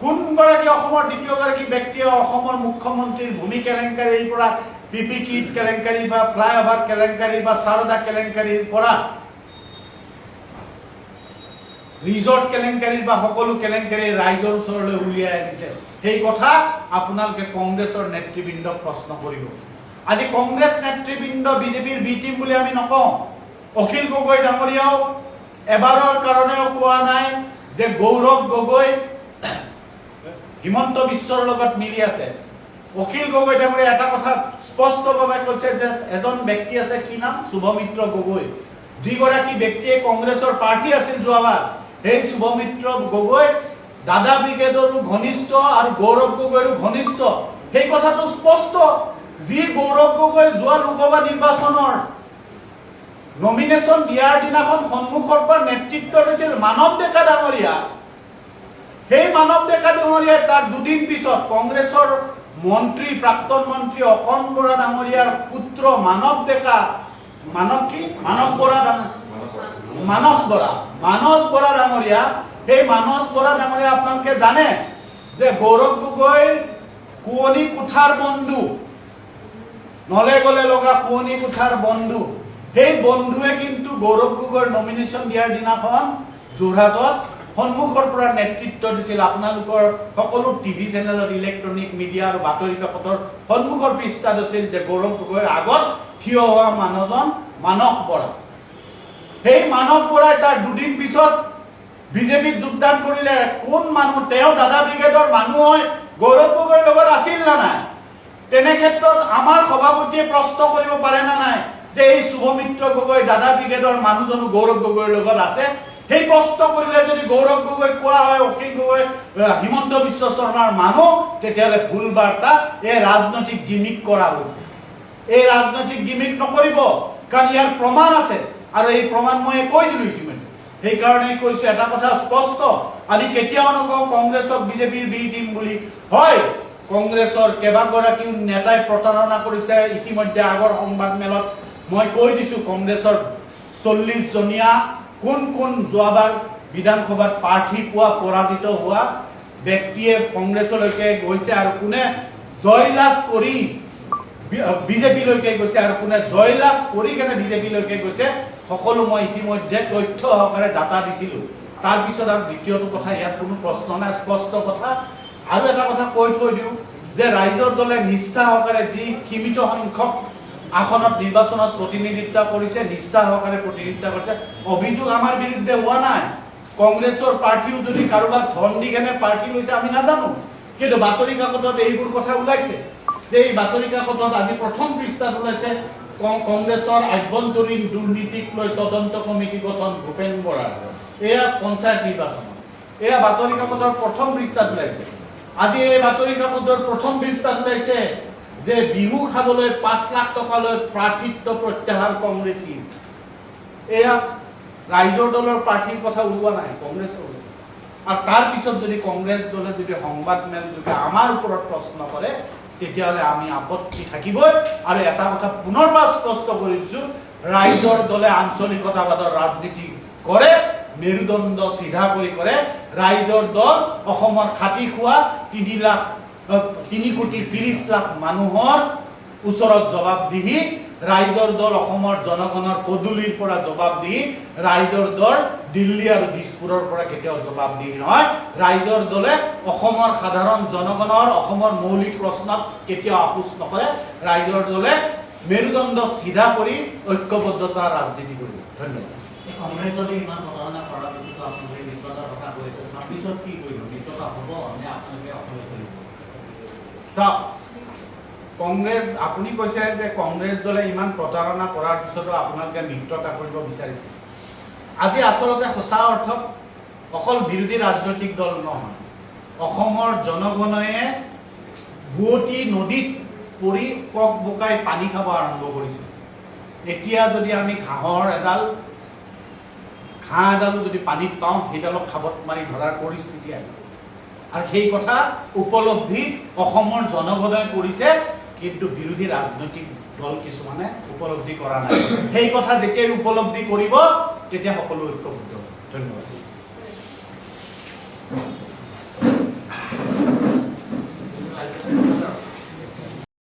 A: কোনগৰাকী অসমৰ দ্বিতীয়গৰাকী ব্যক্তিয়ে অসমৰ মুখ্যমন্ত্ৰীৰ ভূমি কেলেংকাৰীৰ পৰা পিপি কিট কেলেংকাৰী বা ফ্লাইঅভাৰ কেলেংকাৰী বা সাৰদা কেলেংকাৰীৰ পৰা ৰিজৰ্ট কেলেংকাৰী বা সকলো কেলেংকাৰী ৰাইজৰ ওচৰলৈ উলিয়াই আনিছে। সেই কথা আপোনালোকে কংগ্ৰেছৰ নেতৃবৃন্দক প্ৰশ্ন কৰিব। আজি কংগ্ৰেছ নেতৃবৃন্দ বিজেপিৰ বি টিম বুলি আমি নকওঁ। অখিল গগৈ ডাঙৰীয়াও এবাৰৰ কাৰণেও কোৱা নাই যে গৌৰৱ গগৈ হিমন্ত বিশ্বৰ লগত মিলি আছে। অখিল গগৈ ডাঙৰীয়া এটা কথা স্পষ্টভাৱে কৈছে যে এজন ব্যক্তি আছে, কি নাম? শুভমিত্ৰ গগৈ, যিগৰাকী ব্যক্তিয়ে কংগ্ৰেছৰ প্ৰাৰ্থী আছিল যোৱাবাৰ। সেই শুভমিত্ৰ গগৈ দাদা ব্ৰিগেডৰো ঘনিষ্ঠ আৰু গৌৰৱ গগৈৰো ঘনিষ্ঠ। সেই কথাটো স্পষ্ট। যি গৌৰৱ গগৈ যোৱা লোকসভা নিৰ্বাচনৰ নমিনেশ্যন দিয়াৰ দিনাখন সন্মুখৰ পৰা নেতৃত্ব দিছিল মানৱ ডেকা ডাঙৰীয়া, সেই মানৱ ডেকা ডাঙৰীয়াই তাৰ দুদিন পিছত কংগ্ৰেছৰ মন্ত্ৰী, প্ৰাক্তন মন্ত্ৰী অকণ বৰা ডাঙৰীয়াৰ পুত্ৰ মানৱ ডেকা, মানস বৰা ডাঙৰীয়া, সেই মানস বৰা ডাঙৰীয়া আপোনালোকে জানে যে গৌৰৱ গগৈৰ শুৱনি কোঠাৰ বন্ধু, নলে গলে লগা শুৱনি কোঠাৰ বন্ধু। সেই বন্ধুৱে কিন্তু গৌৰৱ গগৈৰ নমিনেশ্যন দিয়াৰ দিনাখন যোৰহাটত সন্মুখৰ পৰা নেতৃত্ব দিছিল। আপোনালোকৰ সকলো টিভি চেনেলত, ইলেক্ট্ৰনিক মিডিয়া আৰু বাতৰি কাকতৰ সন্মুখৰ পৃষ্ঠাত আছিল যে গৌৰৱ গগৈৰ আগত থিয় হোৱা মানুহজন মানস বৰা। সেই মানস বৰাই তাৰ দুদিন পিছত বিজেপিত যোগদান কৰিলে। কোন মানুহ? তেওঁ দাদা ব্ৰিগেডৰ মানুহ হৈ গৌৰৱ গগৈৰ লগত আছিল না নাই? তেনে ক্ষেত্ৰত আমাৰ সভাপতিয়ে প্ৰশ্ন কৰিব পাৰে না নাই যে এই শুভমিত্ৰ গগৈ দাদা ব্ৰিগেডৰ মানুহজনো গৌৰৱ গগৈৰ লগত আছে? সেই প্ৰশ্ন কৰিলে যদি গৌৰৱ গগৈ কোৱা হয় অখিল গগৈ হিমন্ত বিশ্ব শৰ্মাৰ মানুহ, তেতিয়াহ'লে ভুল বাৰ্তা। এই ৰাজনৈতিক গিমিক কৰা হৈছে। এই ৰাজনৈতিক গিমিক নকৰিব, কাৰণ ইয়াৰ প্ৰমাণ আছে আৰু এই প্ৰমাণ মই কৈ দিলো ইতিমধ্যে। সেইকাৰণে কৈছো এটা কথা স্পষ্ট, আমি কেতিয়াও নকওঁ কংগ্ৰেছক বিজেপিৰ বি টিম বুলি। হয়, কংগ্ৰেছৰ কেইবাগৰাকীও নেতাই প্ৰতাৰণা কৰিছে। ইতিমধ্যে আগৰ সংবাদ মেলত মই কৈ দিছো কংগ্ৰেছৰ 40 জনীয়া কোন কোন যোৱাবাৰ বিধানসভাত প্ৰাৰ্থী পোৱা পৰাজিত হোৱা ব্যক্তিয়ে কংগ্ৰেছলৈকে গৈছে আৰু কোনে জয়লাভ কৰি বিজেপিলৈকে গৈছে আৰু কোনে জয়লাভ কৰি কেনে বিজেপিলৈকে গৈছে সকলো মই ইতিমধ্যে তথ্য সহকাৰে ডাটা দিছিলোঁ। তাৰপিছত আৰু দ্বিতীয়টো কথা, ইয়াত কোনো প্ৰশ্ন নাই, স্পষ্ট কথা। আৰু এটা কথা কৈ থৈ দিওঁ যে ৰাইজৰ দলে নিষ্ঠা সহকাৰে যি সীমিত সংখ্যক আসনত নিৰ্বাচনত প্ৰতিনিধিত্ব কৰিছে, নিষ্ঠা সহকাৰে প্ৰতিনিধিত্ব কৰিছে। অভিযোগ আমাৰ বিৰুদ্ধে হোৱা নাই। কংগ্ৰেছৰ প্ৰাৰ্থীও যদি কাৰোবাক ধন দি কেনে প্ৰাৰ্থী লৈছে আমি নাজানো, কিন্তু বাতৰি কাকতত এইবোৰ কথা ওলাইছে যে এই বাতৰি কাকতত আজি প্ৰথম পৃষ্ঠাত ওলাইছে কংগ্ৰেছৰ আভ্যন্তৰীণ দুৰ্নীতিক লৈ তদন্ত কমিটি গঠন ভূপেন বৰাৰ। এয়া পঞ্চায়ত নিৰ্বাচনত, এয়া বাতৰি কাকতৰ প্ৰথম পৃষ্ঠাত ওলাইছে। আজি এই বাতৰি কাকতৰ প্ৰথম পৃষ্ঠাত ওলাইছে যে বিহু খাবলৈ 5 লাখ টকালৈ প্ৰাৰ্থিত্ব প্ৰত্যাহাৰ কংগ্ৰেছী। এয়া ৰাইজৰ দলৰ প্ৰাৰ্থীৰ কথা ওলোৱা নাই, কংগ্ৰেছৰ ওলাইছে। আৰু তাৰ পিছত যদি কংগ্ৰেছ দলে যদি সংবাদ মেল যদি আমাৰ ওপৰত প্ৰশ্ন কৰে তেতিয়াহ'লে আমি আপত্তি থাকিবই। আৰু এটা কথা পুনৰবাৰ স্পষ্ট কৰি দিছোঁ, ৰাইজৰ দলে আঞ্চলিকতাবাদৰ ৰাজনীতি কৰে, মেৰুদণ্ড চিধা কৰি কৰে। ৰাইজৰ দল অসমৰ খাটি খোৱা 3,30,00,000 মানুহৰ ওচৰত জবাবদিহি, ৰাইজৰ দল অসমৰ জনগণৰ পদূলিৰ পৰা জবাবদিহি, ৰাইজৰ দল দিল্লী আৰু দিছপুৰৰ পৰা কেতিয়াও জবাবদিহি নহয়। ৰাইজৰ দলে অসমৰ সাধাৰণ জনগণৰ অসমৰ মৌলিক প্ৰশ্নত কেতিয়াও আপোচ নকৰে। ৰাইজৰ দলে মেৰুদণ্ড চিধা কৰি ঐক্যবদ্ধতা ৰাজনীতি কৰিব। ধন্যবাদ।
C: কংগ্ৰেছ দলে ইমান প্ৰতাৰণা কৰাৰ পিছতো আপোনালোকে মিত্ৰতাৰ কথা কৈছে, 26ত কি কৰিব? মিত্ৰতা হ'ব নে আপোনালোকে অকলে কৰিব?
A: চাওক, কংগ্ৰেছ, আপুনি কৈছে যে কংগ্ৰেছ দলে ইমান প্ৰতাৰণা কৰাৰ পিছতো আপোনালোকে মিত্ৰতা কৰিব বিচাৰিছে। আজি আচলতে সঁচা অৰ্থত অকল বিৰোধী ৰাজনৈতিক দল নহয়, অসমৰ জনগণে বুৱতী নদীত পৰি কক বোকাই পানী খাব আৰম্ভ কৰিছে। এতিয়া যদি আমি ঘাঁহ এডালো যদি পানীত পাওঁ সেইডালক খাবত মাৰি ধৰাৰ পৰিস্থিতি আহে। আৰু সেই কথা উপলব্ধি অসমৰ জনগণে কৰিছে, কিন্তু বিৰোধী ৰাজনৈতিক দল কিছুমানে উপলব্ধি কৰা নাই। সেই কথা যেতিয়াই উপলব্ধি কৰিব তেতিয়া সকলো ঐক্যবদ্ধ হ'ব। ধন্যবাদ।